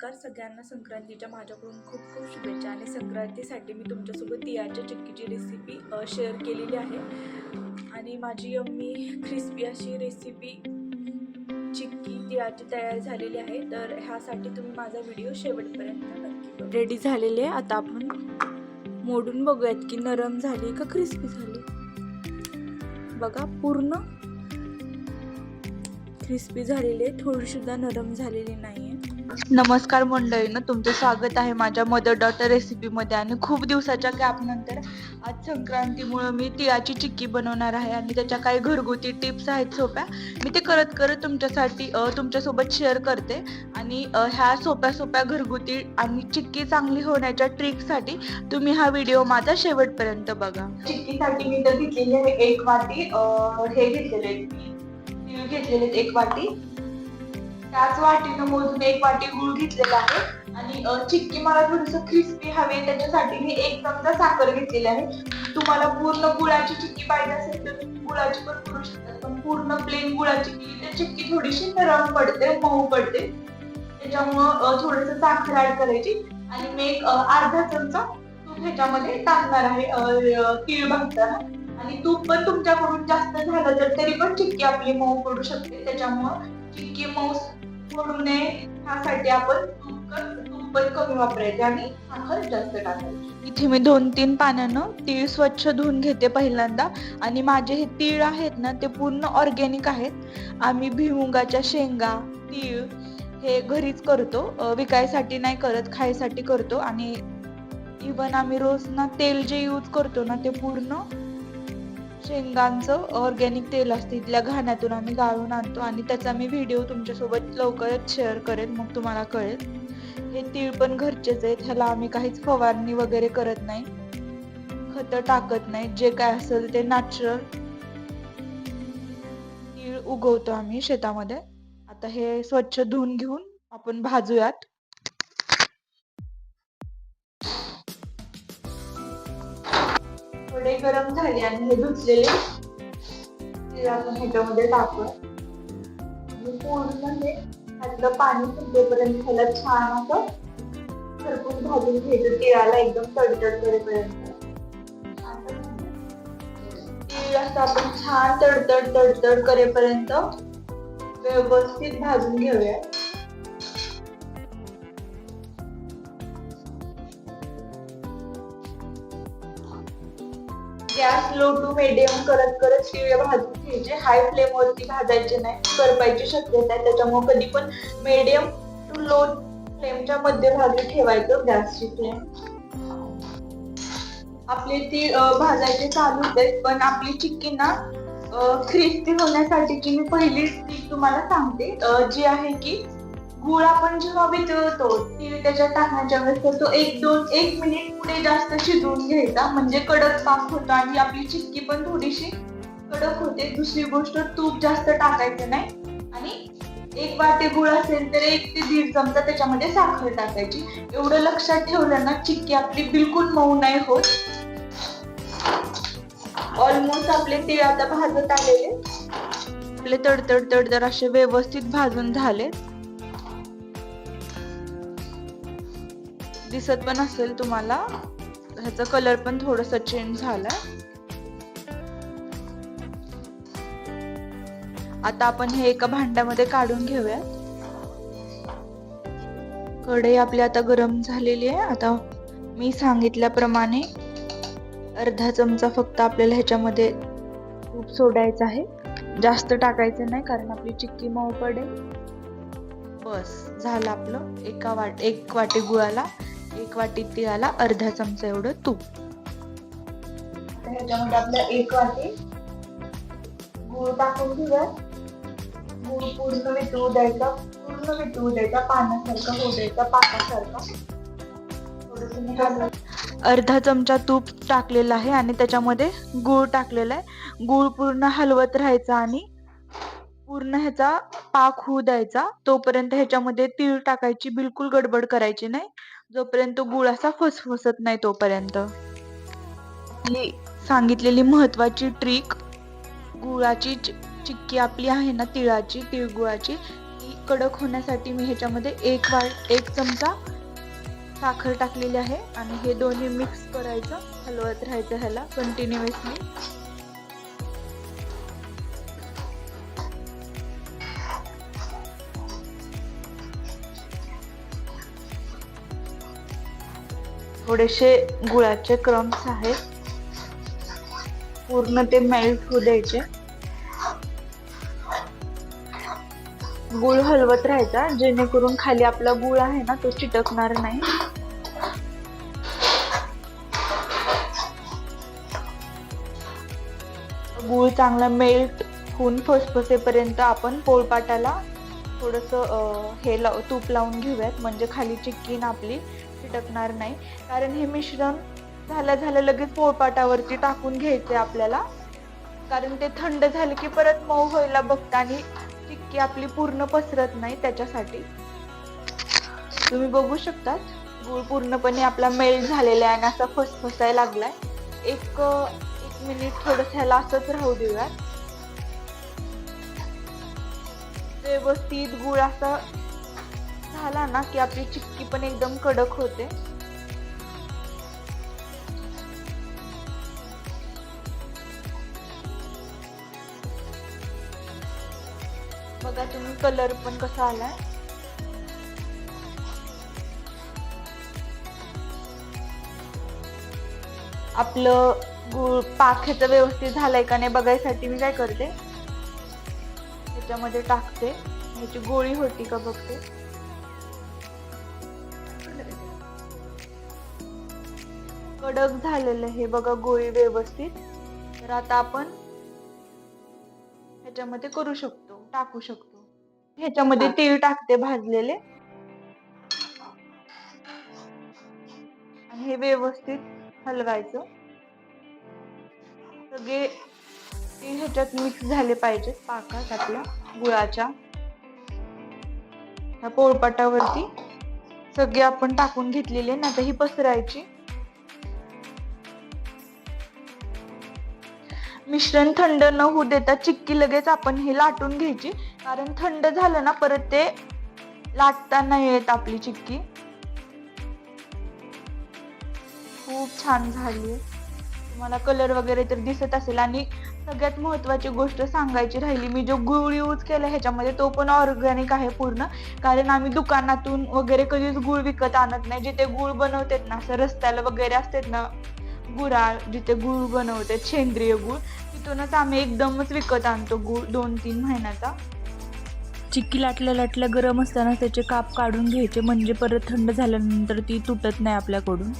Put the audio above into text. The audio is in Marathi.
नमस्कार सगळ्यांना, संक्रांतीच्या माझ्याकडून खूप खूप शुभेच्छा. आणि संक्रांतीसाठी मी तुमच्यासोबत तिळाच्या चिक्कीची रेसिपी शेअर केलेली आहे. आणि माझी यम्मी क्रिस्पी अशी रेसिपी चिक्की तिळाची तयार झालेली आहे. तर ह्यासाठी तुम्ही माझा व्हिडिओ शेवटपर्यंत नक्की रेडी झालेले आहे. आता आपण मोडून बघूयात की नरम झाली का क्रिस्पी झाली. बघा, पूर्ण क्रिस्पी झालेली आहे, थोडी सुद्धा नरम झालेली नाहीये. नमस्कार मंडळींनो, तुमचं स्वागत आहे माझ्या मदर डॉटर रेसिपीमध्ये. आणि खूप दिवसाच्या गॅपनंतर आज संक्रांतीमुळे मी तिळाची चिक्की बनवणार आहे. आणि त्याच्या काही घरगुती टिप्स आहेत सोप्या, मी ते करत करत तुमच्यासाठी तुमच्यासोबत शेअर करते. आणि ह्या सोप्या सोप्या घरगुती आणि चिक्की चांगली होण्याच्या ट्रिकसाठी तुम्ही हा व्हिडिओ माझा शेवटपर्यंत बघा. चिक्कीसाठी मी तर घेतलेली आहे 1 वाटी हे घेतलेले तीळ घेतलेले 1 वाटी. त्याच वाटीनं मोजून 1 वाटी गूळ घेतलेला आहे. आणि चिक्की मला थोडंसं क्रिस्पी हवे, त्याच्यासाठी मी 1 चमचा साखर घेतलेली आहे. तुम्हाला पूर्ण गुळाची चिक्की पाहिजे असेल तर तुम्ही गुळाची पण करू शकता, पण पूर्ण प्लेन गुळाची केली तर चिक्की थोडीशी नरम पडते, मऊ पडते. त्याच्यामुळं थोडंसं साखर ऍड करायची. आणि मी एक अर्धा चमचा तूप ह्याच्यामध्ये टाकणार आहे तीळ भाजताना. आणि तूप पण तुमच्याकडून जास्त झालं तर तरी पण चिक्की आपली मऊ पडू शकते. त्याच्यामुळं चिक्की मऊ पडू नये ह्यासाठी आपण तूप पण कमी वापरायचे आणि साखर जास्त टाकायची. इथे मी 2-3 पाण्यानं तीळ स्वच्छ धुवून घेते पहिल्यांदा. आणि माझे हे तीळ आहेत ना, ते पूर्ण ऑर्गॅनिक आहेत. आम्ही भुईमुगाच्या शेंगा, तीळ हे घरीच करतो, विकायसाठी नाही करत, खायसाठी करतो. आणि इवन आम्ही रोज ना तेल जे यूज करतो ना, ते पूर्ण शेंगांचं ऑर्गॅनिक तेल असते, इथल्या घाण्यातून आम्ही गाळून आणतो. आणि त्याचा मी व्हिडिओ तुमच्यासोबत लवकरच शेअर करेन, मग तुम्हाला कळेल. हे तीळ पण घरचेच आहेत, ह्याला आम्ही काहीच फवारणी वगैरे करत नाही, खतं टाकत नाही. जे काय असेल ते नॅचरल तीळ उगवतो आम्ही शेतामध्ये. आता हे स्वच्छ धुवून घेऊन आपण भाजूयात. थोडे गरम झाले आणि हे धुतलेले तीळ आपण ह्याच्यामध्ये टाकूया. पूर्ण हे त्यातलं पाणी सुटेपर्यंत ह्याला छान असं खरपूस भाजून घ्यायचं, तिळाला एकदम तडतड करेपर्यंत. तीळ असं आपण छान तडतड तडतड करेपर्यंत व्यवस्थित भाजून घेऊया. गॅस लो टू मीडियम करत करत तीळ भाजून घ्यायचे. हाय फ्लेम वरती भाजायचे नाही, करपायची शक्यता आहे. त्याच्यामुळे कधी पण मीडियम टू लो फ्लेमच्या मध्यभागी ठेवायचं गॅसची फ्लेम. आपले तीळ भाजायचे चालू आहेत, पण आपली चिक्की ना क्रिस्पी होण्यासाठीची मी पहिली टिप तुम्हाला सांगते, जी आहे की गुळ आपण जेव्हा वितळतो तीळ त्याच्यात टाकण्याच्या वेळेस तो 1 मिनिट पुढे जास्त शिजवून घ्यायचा, म्हणजे कडक पाक होतो आणि आपली चिक्की पण थोडीशी कडक होते. दुसरी गोष्ट, तूप जास्त टाकायचं नाही. आणि 1 वाटी गुळ असेल तर 1 ते 1.5 चमचा त्याच्यामध्ये साखर टाकायची. एवढं लक्षात ठेवलं ना, चिक्की आपली बिलकुल मऊ नाही होत. ऑलमोस्ट आपले तीळ आता भाजत आलेले, आपले तडतड तडतड असे व्यवस्थित भाजून झाले. दिसत पण असेल तुम्हाला, ह्याचा कलर पण थोडासा चेंज झाला. आता आपण हे एका भांड्यामध्ये काढून घेऊया. कढई आपली आता गरम झालेली आहे. आता मी सांगितल्याप्रमाणे अर्धा चमचा फक्त आपल्याला ह्याच्यामध्ये तूप सोडायचं आहे, जास्त टाकायचं नाही कारण आपली चिक्की मऊ पडेल. बस झालं आपलं. 1 वाटी गुळाला 1 वाटी तिळाला अर्धा चमचा एवढं तूप. आता ह्याच्यामध्ये आपल्या 1 वाटी गूळ टाकून घेऊया. गूळ पूर्ण वितळू द्यायचा, पाण्यासारखा होऊ द्यायचा, पाकासारखा. अर्धा चमचा तूप टाकलेला आहे आणि त्याच्यामध्ये गूळ टाकलेला आहे. गूळ पूर्ण हलवत राहायचा आणि पूर्ण ह्याचा पाक होऊ द्यायचा. तोपर्यंत ह्याच्यामध्ये तीळ टाकायची बिलकुल गडबड करायची नाही, जोपर्यंत गुळ असा फसफसत नाही तोपर्यंत. सांगितलेली महत्वाची ट्रिक, गुळाची चिक्की आपली आहे ना तिळाची, तिळगुळाची, ती कडक होण्यासाठी मी ह्याच्यामध्ये एक चमचा साखर टाकलेली आहे आणि हे दोन्ही मिक्स करायचं, हलवत राहायचं ह्याला कंटिन्युअसली. थोडेसे गुळाचे क्रम्स आहेत, पूर्ण ते मेल्ट होऊ द्यायचे. गुळ हलवत राहायचा जेणेकरून खाली आपला गुळ आहे ना तो चिटकणार नाही. गुळ चांगला मेल्ट होऊन फसफसेपर्यंत आपण पोळपाटाला थोडंसं तूप लावून घेऊयात, म्हणजे खाली चिक्की आपली चिटकणार नाही. कारण हे मिश्रण झालं लगेच पोळपाटावरती टाकून घ्यायचे आपल्याला, कारण ते थंड झाले की परत मऊ व्हायला बघतं आणि चिक्की आपली पूर्ण पसरत नाही. त्याच्यासाठी तुम्ही बघू शकतात गुळ पूर्णपणे आपला मेल्ट झालेला आहे आणि असा फसफसायला लागलाय. एक मिनिट थोडंसं ह्याला असंच राहू देऊयात. व्यवस्थित गुळ असा झाला ना की आपली चिक्की पण एकदम कडक होते. बघा तुम्ही कलर पण कसा आलाय. आपलं गुळ पाक ह्याचा व्यवस्थित झालाय का नाही बघायसाठी मी काय करते, ह्याच्यामध्ये टाकते, ह्याची गोळी होती का बघते. कडक झालेलं हे बघा गोळी व्यवस्थित. तर आता आपण ह्याच्यामध्ये टाकू शकतो. ह्याच्यामध्ये तीळ टाकते भाजलेले आणि हे व्यवस्थित हलवायचं. सगळे तीळ ह्याच्यात मिक्स झाले पाहिजेत पाकात आपल्या गुळाच्या. ह्या पोळपाटावरती सगळे आपण टाकून घेतलेले ना, आता ही पसरायची. मिश्रण थंड न होऊ देता चिक्की लगेच आपण हे लाटून घ्यायची, कारण थंड झालं ना परत ते लाटता नाही येत आपली चिक्की. खूप छान झाली. तुम्हाला कलर वगैरे तर दिसत असेल. आणि सगळ्यात महत्त्वाची गोष्ट सांगायची राहिली, मी जो गूळ यूज केला ह्याच्यामध्ये तो पण ऑर्गॅनिक आहे पूर्ण. कारण आम्ही दुकानातून वगैरे कधीच गूळ विकत आणत नाही. जिथे गूळ बनवतात ना असं रस्त्याला वगैरे असतात ना गुराळ, जिथे गूळ बनवतात सेंद्रिय गूळ, तिथूनच आम्ही एकदमच विकत आणतो गूळ 2-3 महिन्याचा. चिक्की लाटल्या गरम असताना त्याचे काप काढून घ्यायचे, म्हणजे परत थंड झाल्यानंतर ती तुटत नाही आपल्याकडून.